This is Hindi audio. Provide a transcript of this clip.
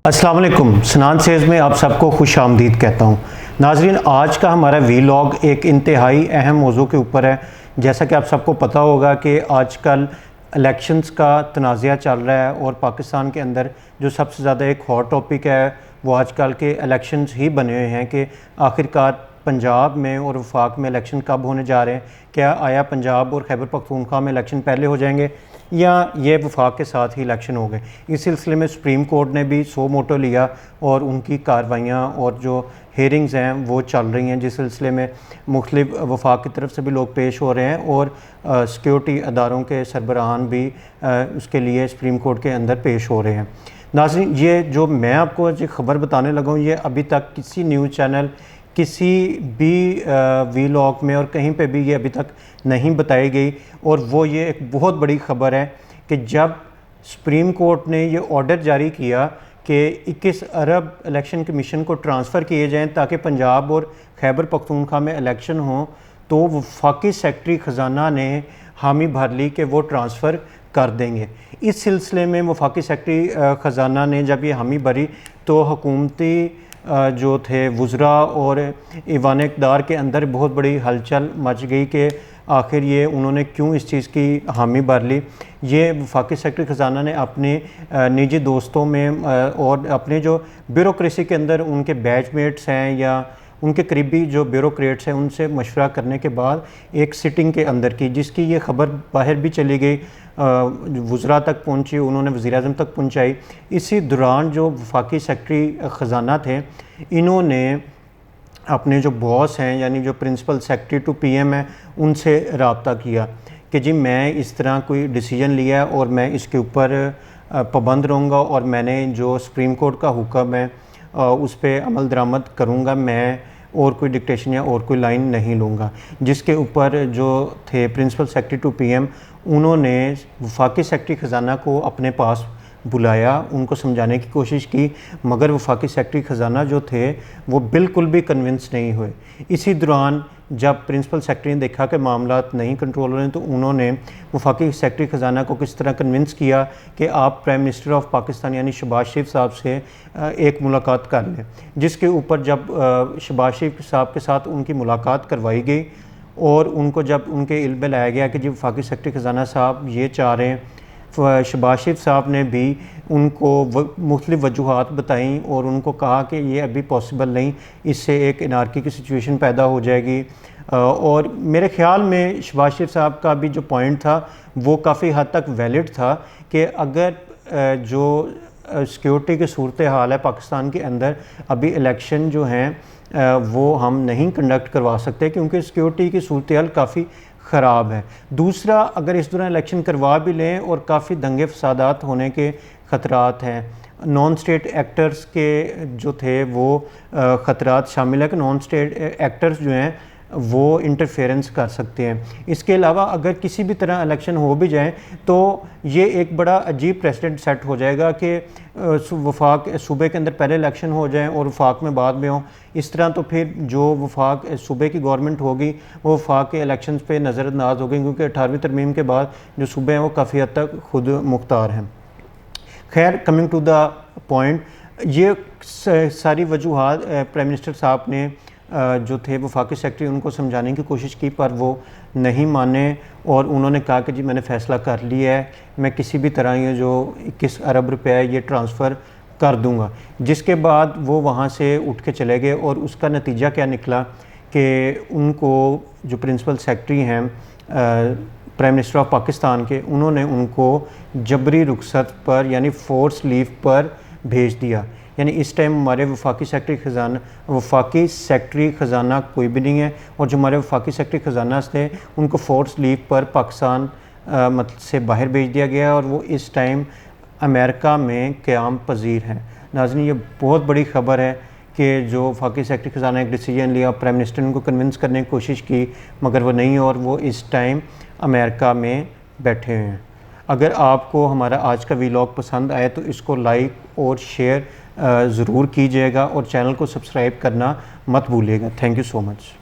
अस्सलाम वालेकुम। सनान सेज में आप सबको खुश आमदीद कहता हूँ। नाजरीन, आज का हमारा वीलॉग एक इंतहाई अहम मौजू के ऊपर है। जैसा कि आप सबको पता होगा कि आजकल इलेक्शंस का तनाज़ा चल रहा है और पाकिस्तान के अंदर जो सबसे ज़्यादा एक हॉट टॉपिक है वो आजकल के इलेक्शंस ही बने हुए हैं कि आखिरकार पंजाब में और वफाक में इलेक्शन कब होने जा रहे हैं। क्या आया पंजाब और खैबर पख्तूनख्वा में इलेक्शन पहले हो जाएंगे या ये वफाक के साथ ही इलेक्शन हो गए। इस सिलसिले में सुप्रीम कोर्ट ने भी सो मोटो लिया और उनकी कार्रवाइयाँ और जो हेयरिंग्स हैं वो चल रही हैं, जिस सिलसिले में मुख्तलिफ वफाक की तरफ से भी लोग पेश हो रहे हैं और सिक्योरिटी अदारों के सरबराहान भी उसके लिए सुप्रीम कोर्ट के अंदर पेश हो रहे हैं। नाज़रीन, ये जो मैं आपको आज ख़बर बताने लगा हूँ ये अभी तक किसी न्यूज़ चैनल, किसी भी वीलॉग में और कहीं पे भी ये अभी तक नहीं बताई गई। और वो ये एक बहुत बड़ी ख़बर है कि जब सुप्रीम कोर्ट ने ये ऑर्डर जारी किया कि 21 अरब इलेक्शन कमीशन को ट्रांसफ़र किए जाएं ताकि पंजाब और खैबर पख्तूनख्वा में इलेक्शन हों, तो वफाकी सेक्रेटरी ख़जाना ने हामी भर ली कि वो ट्रांसफ़र कर देंगे। इस सिलसिले में वफाकी सेक्रेटरी ख़जाना ने जब ये हामी भरी तो हुकूमती जो थे वज़रा और ईवान इक़्तिदार के अंदर बहुत बड़ी हलचल मच गई कि आखिर ये उन्होंने क्यों इस चीज़ की हामी भर ली। ये वफाकी सेक्रेटरी ख़जाना ने अपने निजी दोस्तों में और अपने जो ब्यूरोक्रेसी के अंदर उनके बैचमेट्स हैं या उनके करीबी जो ब्यूरोक्रेट्स हैं उनसे मशवरा करने के बाद एक सिटिंग के अंदर की, जिसकी ये ख़बर बाहर भी चली गई, वज़रा तक पहुंची, उन्होंने वज़ीर-ए-आज़म तक पहुंचाई। इसी दौरान जो वफाकी सेक्रेटरी ख़जाना थे इन्होंने अपने जो बॉस हैं यानी जो प्रिंसिपल सेक्रेटरी टू पीएम है उनसे रब्ता किया कि जी मैं इस तरह कोई डिसीजन लिया है और मैं इसके ऊपर पाबंद रहूँगा और मैंने जो सुप्रीम कोर्ट का हुक्म है उस पर अमल दरामद करूँगा, मैं और कोई डिक्टेशन या और कोई लाइन नहीं लूँगा। जिसके ऊपर जो थे प्रिंसिपल सेक्रेटरी टू पीएम उन्होंने वफाकी सेक्रेटरी ख़जाना को अपने पास बुलाया, उनको समझाने की कोशिश की, मगर वफाकी सेक्रेटरी ख़जाना जो थे वो बिल्कुल भी कन्विंस नहीं हुए। इसी दौरान जब प्रिंसिपल सेक्रेटरी ने देखा कि मामला नहीं कंट्रोल हो रहे हैं तो उन्होंने वफाकी सेक्रेटरी ख़जाना को किस तरह कन्विंस किया कि आप प्राइम मिनिस्टर ऑफ पाकिस्तान यानी शहबाज शरीफ साहब से एक मुलाकात कर लें। जिसके ऊपर जब शहबाज शरीफ साहब के साथ उनकी मुलाकात करवाई गई और उनको जब उनके इल्म में लाया गया कि जी वफाकी सेक्रेटरी ख़जाना साहब ये चाह रहे हैं, शहबाज शरीफ साहब ने भी उनको मुख्तलिफ़ वजूहात बताईं और उनको कहा कि ये अभी पॉसिबल नहीं, इससे एक एनार्की की सिचुएशन पैदा हो जाएगी। और मेरे ख़्याल में शहबाज शरीफ साहब का भी जो पॉइंट था वो काफ़ी हद तक वैलिड था कि अगर जो सिक्योरिटी की सूरत हाल है पाकिस्तान के अंदर, अभी इलेक्शन जो हैं वो हम नहीं कंडक्ट करवा सकते क्योंकि सिक्योरिटी की सूरत हाल काफ़ी ख़राब है। दूसरा, अगर इस दौरान इलेक्शन करवा भी लें और काफ़ी दंगे फसादात होने के ख़तरात हैं। नॉन स्टेट एक्टर्स के जो थे वो ख़तरात शामिल है कि नॉन स्टेट एक्टर्स जो हैं वो इंटरफेरेंस कर सकते हैं। इसके अलावा अगर किसी भी तरह इलेक्शन हो भी जाए तो ये एक बड़ा अजीब प्रेसिडेंट सेट हो जाएगा कि वफाक सूबे के अंदर पहले इलेक्शन हो जाएं और वफाक में बाद में हो। इस तरह तो फिर जो वफाक सूबे की गवर्नमेंट होगी वो वफाक के इलेक्शंस पे नज़रअंदाज होगी क्योंकि 18वीं तरमीम के बाद जो सूबे हैं वो काफ़ी हद तक खुद मुख्तार हैं। खैर, कमिंग टू द पॉइंट, ये सारी वजूहात प्राइम मिनिस्टर साहब ने जो थे वफाकी सेक्रेटरी उनको समझाने की कोशिश की पर वो नहीं माने और उन्होंने कहा कि जी मैंने फ़ैसला कर लिया है, मैं किसी भी तरह ये जो 21 अरब रुपये ये ट्रांसफ़र कर दूंगा। जिसके बाद वो वहाँ से उठ के चले गए और उसका नतीजा क्या निकला कि उनको जो प्रिंसिपल सेक्रेटरी हैं प्राइम मिनिस्टर ऑफ पाकिस्तान के, उन्होंने उनको जबरी रुखसत पर यानी फोर्स लीव पर भेज दिया। यानी इस टाइम हमारे वफाकी सेक्रेटरी ख़जाना कोई भी नहीं है और जो हमारे वफाकी सेक्रेटरी ख़जाना थे उनको फोर्स लीव पर पाकिस्तान से बाहर भेज दिया गया और वो इस टाइम अमेरिका में क़याम पजीर हैं। नाज़रीन, ये बहुत बड़ी ख़बर है कि जो वफाकी सेक्रेटरी ख़जाना एक डिसीजन लिया, प्राइम मिनिस्टर ने उनको कन्विंस करने की कोशिश की मगर वो नहीं, और वो इस टाइम अमेरिका में बैठे हुए हैं। अगर आपको हमारा आज का वीलॉग पसंद आए तो इसको लाइक और शेयर ज़रूर कीजिएगा और चैनल को सब्सक्राइब करना मत भूलिएगा। Thank you so much.